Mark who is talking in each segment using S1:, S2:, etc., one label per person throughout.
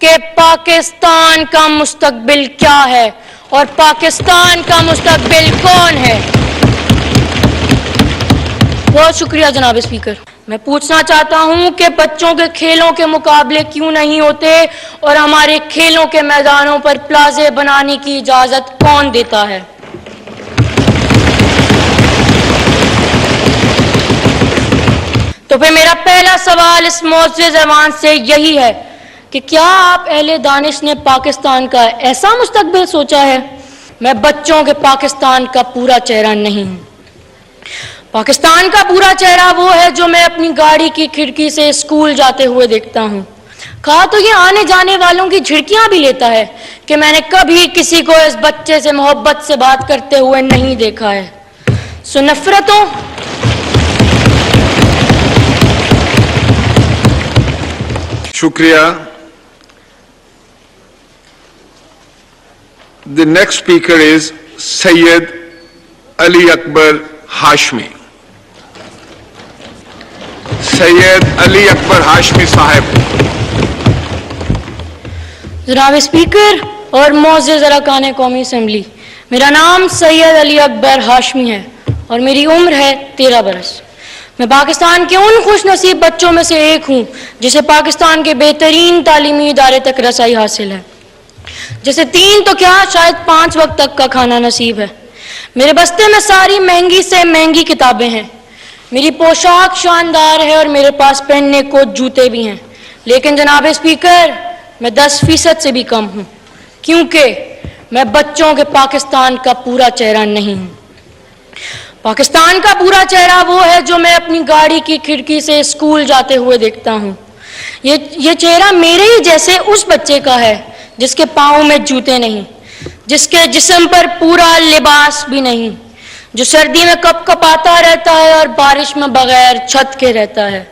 S1: کہ پاکستان کا مستقبل کیا ہے اور پاکستان کا مستقبل کون ہے۔ بہت شکریہ جناب اسپیکر۔ میں پوچھنا چاہتا ہوں کہ بچوں کے کھیلوں کے مقابلے کیوں نہیں ہوتے اور ہمارے کھیلوں کے میدانوں پر پلازے بنانے کی اجازت کون دیتا ہے؟ تو پھر میرا پہلا سوال اس معزز ایوان سے یہی ہے کہ کیا آپ اہل دانش نے پاکستان کا ایسا مستقبل سوچا ہے؟ میں بچوں کے پاکستان کا پورا چہرہ نہیں ہوں۔ پاکستان کا پورا چہرہ وہ ہے جو میں اپنی گاڑی کی کھڑکی سے اسکول جاتے ہوئے دیکھتا ہوں۔ کہا تو یہ آنے جانے والوں کی جھڑکیاں بھی لیتا ہے کہ میں نے کبھی کسی کو اس بچے سے محبت سے بات کرتے ہوئے نہیں دیکھا ہے۔ سو نفرتوں
S2: شکریہ۔ The next speaker is Sayyid Ali Akbar Hashmi. Sayyid Ali Akbar Hashmi صاحب۔
S1: جناب اسپیکر اور معزز ارکان قومی اسمبلی، میرا نام سید علی اکبر ہاشمی ہے اور میری عمر ہے 13 برس۔ میں پاکستان کے ان خوش نصیب بچوں میں سے ایک ہوں جسے پاکستان کے بہترین تعلیمی ادارے تک رسائی حاصل ہے، جسے 3 تو کیا شاید 5 وقت تک کا کھانا نصیب ہے۔ میرے بستے میں ساری مہنگی سے مہنگی کتابیں ہیں، میری پوشاک شاندار ہے اور میرے پاس پہننے کو جوتے بھی ہیں، لیکن جناب اسپیکر میں 10% سے بھی کم ہوں، کیونکہ میں بچوں کے پاکستان کا پورا چہرہ نہیں ہوں۔ پاکستان کا پورا چہرہ وہ ہے جو میں اپنی گاڑی کی کھڑکی سے اسکول جاتے ہوئے دیکھتا ہوں۔ یہ چہرہ میرے ہی جیسے اس بچے کا ہے جس کے پاؤں میں جوتے نہیں، جس کے جسم پر پورا لباس بھی نہیں، جو سردی میں کپ کپاتا رہتا ہے اور بارش میں بغیر چھت کے رہتا ہے۔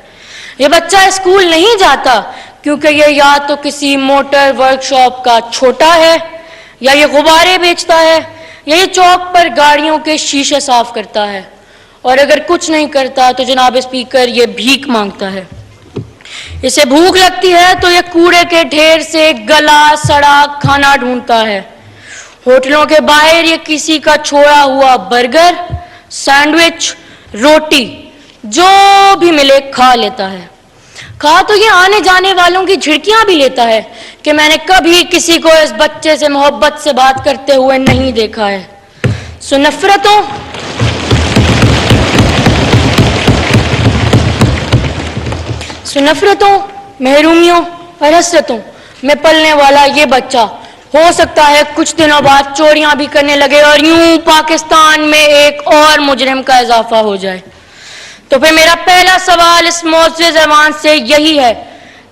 S1: یہ بچہ اسکول نہیں جاتا کیونکہ یہ یا تو کسی موٹر ورک شاپ کا چھوٹا ہے، یا یہ غبارے بیچتا ہے، یا یہ چوک پر گاڑیوں کے شیشے صاف کرتا ہے، اور اگر کچھ نہیں کرتا تو جناب اسپیکر یہ بھیک مانگتا ہے۔ اسے بھوک لگتی ہے تو یہ کوڑے کے ڈھیر سے گلا سڑا کھانا ڈھونڈتا ہے۔ ہوٹلوں کے باہر یہ کسی کا چھوڑا ہوا برگر، سینڈوچ، روٹی جو بھی ملے کھا لیتا ہے۔ کہا تو یہ آنے جانے والوں کی جھڑکیاں بھی لیتا ہے کہ میں نے کبھی کسی کو اس بچے سے محبت سے بات کرتے ہوئے نہیں دیکھا ہے۔ سو نفرتوں، محرومیوں اور حسرتوں میں پلنے والا یہ بچہ ہو سکتا ہے کچھ دنوں بعد چوریاں بھی کرنے لگے اور یوں پاکستان میں ایک اور مجرم کا اضافہ ہو جائے۔ تو پھر میرا پہلا سوال اس معزز ایوان سے یہی ہے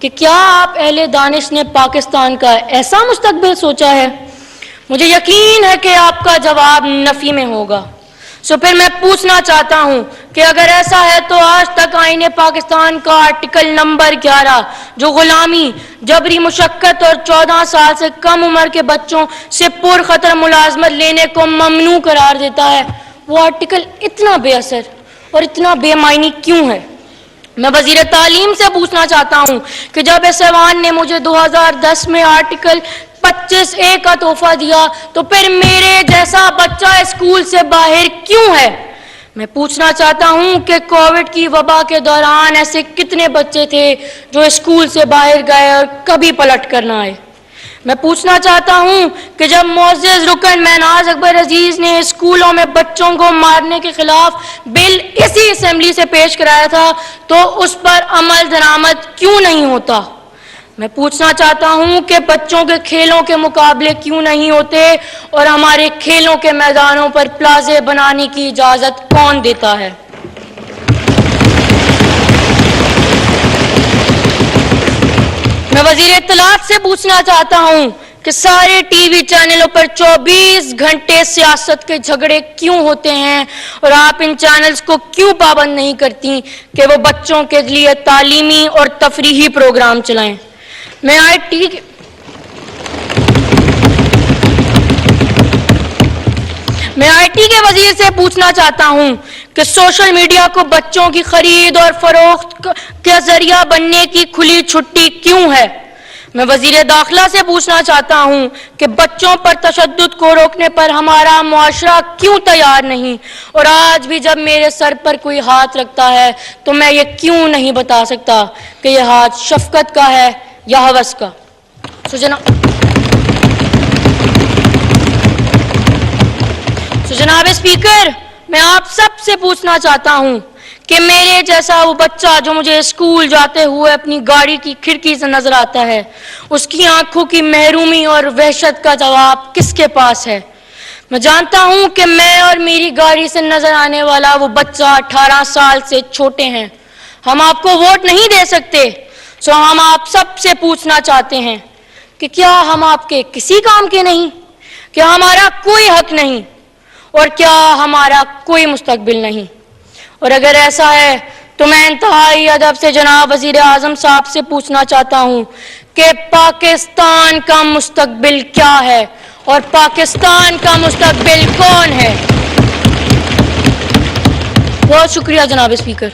S1: کہ کیا آپ اہل دانش نے پاکستان کا ایسا مستقبل سوچا ہے؟ مجھے یقین ہے کہ آپ کا جواب نفی میں ہوگا۔ سو پھر میں پوچھنا چاہتا ہوں کہ اگر ایسا ہے تو آج تک آئین پاکستان کا آرٹیکل نمبر 11 جو غلامی، جبری مشقت اور 14 سال سے کم عمر کے بچوں سے پرخطر ملازمت لینے کو ممنوع قرار دیتا ہے، وہ آرٹیکل اتنا بے اثر اور اتنا بے معنی کیوں ہے؟ میں وزیر تعلیم سے پوچھنا چاہتا ہوں کہ جب اس ایوان نے مجھے 2010 میں آرٹیکل 25A کا تحفہ دیا تو پھر میرے جیسا بچہ اسکول سے باہر کیوں ہے؟ میں پوچھنا چاہتا ہوں کہ کووڈ کی وبا کے دوران ایسے کتنے بچے تھے جو اسکول سے باہر گئے اور کبھی پلٹ کر نہ آئے؟ میں پوچھنا چاہتا ہوں کہ جب معزز رکن میناز اکبر عزیز نے اسکولوں میں بچوں کو مارنے کے خلاف بل اسی اسمبلی سے پیش کرایا تھا تو اس پر عمل درآمد کیوں نہیں ہوتا؟ میں پوچھنا چاہتا ہوں کہ بچوں کے کھیلوں کے مقابلے کیوں نہیں ہوتے اور ہمارے کھیلوں کے میدانوں پر پلازے بنانے کی اجازت کون دیتا ہے؟ میں وزیر اطلاعات سے پوچھنا چاہتا ہوں کہ سارے ٹی وی چینلوں پر 24 گھنٹے سیاست کے جھگڑے کیوں ہوتے ہیں اور آپ ان چینلز کو کیوں پابند نہیں کرتی کہ وہ بچوں کے لیے تعلیمی اور تفریحی پروگرام چلائیں؟ میں آئی ٹی کے وزیر سے پوچھنا چاہتا ہوں کہ سوشل میڈیا کو بچوں کی خرید اور فروخت کا ذریعہ بننے کی کھلی چھٹی کیوں ہے؟ میں وزیر داخلہ سے پوچھنا چاہتا ہوں کہ بچوں پر تشدد کو روکنے پر ہمارا معاشرہ کیوں تیار نہیں، اور آج بھی جب میرے سر پر کوئی ہاتھ رکھتا ہے تو میں یہ کیوں نہیں بتا سکتا کہ یہ ہاتھ شفقت کا ہے یا ہوس کا۔ جناب اسپیکر، میں آپ سب سے پوچھنا چاہتا ہوں کہ میرے جیسا وہ بچہ جو مجھے اسکول جاتے ہوئے اپنی گاڑی کی کھڑکی سے نظر آتا ہے، اس کی آنکھوں کی محرومی اور وحشت کا جواب کس کے پاس ہے؟ میں جانتا ہوں کہ میں اور میری گاڑی سے نظر آنے والا وہ بچہ 18 سال سے چھوٹے ہیں۔ ہم آپ کو ووٹ نہیں دے سکتے، سو ہم آپ سب سے پوچھنا چاہتے ہیں کہ کیا ہم آپ کے کسی کام کے نہیں؟ کیا ہمارا کوئی حق نہیں؟ اور کیا ہمارا کوئی مستقبل نہیں؟ اور اگر ایسا ہے تو میں انتہائی ادب سے جناب وزیر اعظم صاحب سے پوچھنا چاہتا ہوں کہ پاکستان کا مستقبل کیا ہے اور پاکستان کا مستقبل کون ہے؟ بہت شکریہ جناب اسپیکر۔